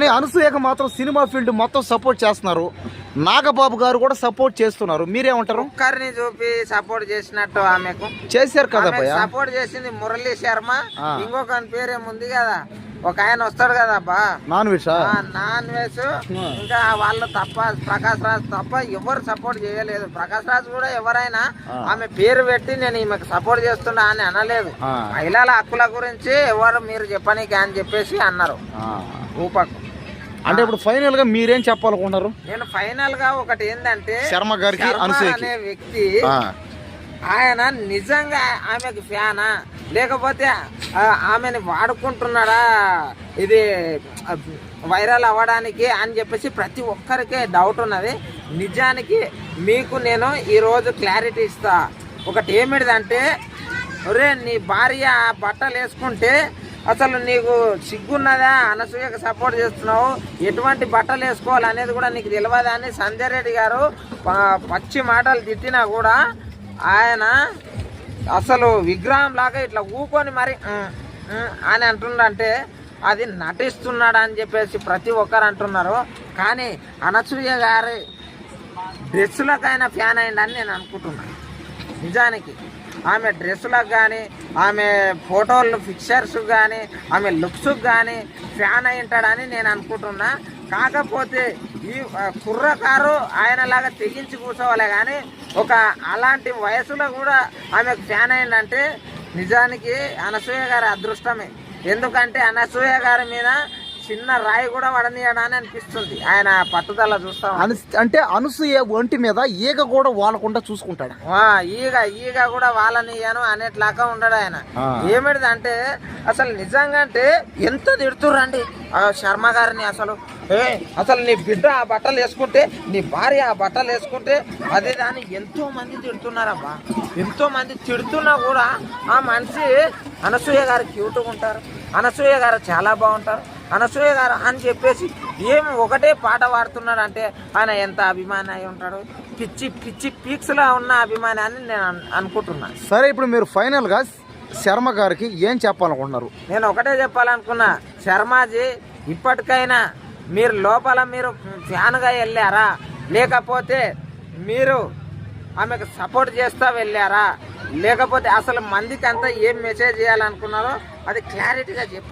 కానీ అనసూయకు మాత్రం cinema field మొత్తం సపోర్ట్ చేస్తున్నారు. నాగబాబు గారు కూడా సపోర్ట్ చేస్తున్నారు. మీరేమంటారు? ఒక్కరిని చూపి సపోర్ట్ చేసినట్టు ఆమెకు చేశారు కదా భయ్యా. సపోర్ట్ చేసింది మురళీ శర్మ, ఇంకొక పేరేముంది కదా, ఒక ఆయన వస్తాడు కదా అబ్బా, నాన్ వెజ్. ఇంకా వాళ్ళు తప్ప, ప్రకాష్ రాజ్ తప్ప ఎవరు సపోర్ట్ చేయలేదు. ప్రకాష్ రాజ్ కూడా ఎవరైనా ఆమె పేరు పెట్టి నేను ఈమెకు సపోర్ట్ చేస్తున్నా అని అనలేదు. మహిళల హక్కుల గురించి ఎవరు మీరు చెప్పనీకి అని చెప్పేసి అన్నారు ఊపకు. అంటే ఇప్పుడు ఫైనల్ గా మీరేం చెప్పాలనుకుంటున్నారు? నేను ఫైనల్ గా ఒకటి ఏంటంటే, శర్మ గారికి అనే వ్యక్తి ఆయన నిజంగా ఆమెకు ఫ్యానా లేకపోతే ఆమెని వాడుకుంటున్నాడా ఇది వైరల్ అవ్వడానికి అని చెప్పేసి ప్రతి ఒక్కరికి డౌట్ ఉన్నది. నిజానికి మీకు నేను ఈరోజు క్లారిటీ ఇస్తా. ఒకటి ఏమిటిదంటే, ఒరే నీ భార్య బట్టలు వేసుకుంటే అసలు నీకు సిగ్గున్నదా? అనసూయకు సపోర్ట్ చేస్తున్నావు, ఎటువంటి బట్టలు వేసుకోవాలి అనేది కూడా నీకు తెలియదా అని సంజయ్ రెడ్డి గారు పచ్చి మాటలు తిట్టినా కూడా ఆయన అసలు విగ్రహం లాగా ఇట్లా ఊకొని మరి అని అంటుండంటే అది నటిస్తున్నాడు అని చెప్పేసి ప్రతి ఒక్కరు అంటున్నారు. కానీ అనసూయ గారి డ్రెస్సులకైనా ఫ్యాన్ అయిందని నేను అనుకుంటున్నాను. నిజానికి ఆమె డ్రెస్సులకు కానీ, ఆమె ఫోటోలు పిక్చర్స్ కానీ, ఆమె లుక్స్కి కానీ ఫ్యాన్ అయి ఉంటాడని నేను అనుకుంటున్నా. కాకపోతే ఈ కుర్రకారు ఆయనలాగా తెగించి కూర్చోవాలి కానీ ఒక అలాంటి వయసులో కూడా ఆమెకు ఫ్యాన్ అయిందంటే నిజానికి అనసూయ గారి అదృష్టమే. ఎందుకంటే అనసూయ గారి మీద చిన్న రాయి కూడా వడనీయడాని అనిపిస్తుంది ఆయన పట్టుదల చూస్తాం. అంటే అనసూయ ఒంటి మీద ఈగ కూడా వాలకుండా చూసుకుంటాడు. ఈగ కూడా వాళ్ళనియను అనేట్లాగా ఉండడు ఆయన. ఏమిటిదంటే అసలు నిజంగా అంటే ఎంత తిడుతుర్రండి శర్మ గారిని. అసలు నీ బిడ్డ ఆ బట్టలు వేసుకుంటే, నీ భార్య ఆ బట్టలు వేసుకుంటే అదే దాన్ని ఎంతో మంది తిడుతున్నారబ్బా. ఎంతో మంది తిడుతున్నా కూడా ఆ మనిషి అనసూయ గారు క్యూట్గా ఉంటారు, అనసూయ గారు చాలా బాగుంటారు, అనసూయ గారు అని చెప్పేసి ఏమి ఒకటే పాట పాడుతున్నాడు అంటే ఆయన ఎంత అభిమాని అయి ఉంటాడు. పిచ్చి పిచ్చి పీక్స్లా ఉన్న అభిమాని అని నేను అనుకుంటున్నాను. సరే, ఇప్పుడు మీరు ఫైనల్ గా శర్మ గారికి ఏం చెప్పాలనుకుంటున్నారు? నేను ఒకటే చెప్పాలనుకున్నా, శర్మాజీ ఇప్పటికైనా మీరు లోపల మీరు ఫ్యాన్గా వెళ్ళారా, లేకపోతే మీరు ఆమెకు సపోర్ట్ చేస్తా వెళ్ళారా, లేకపోతే అసలు మందికి అంతా ఏం మెసేజ్ చేయాలనుకున్నారో అది క్లారిటీగా చెప్పు.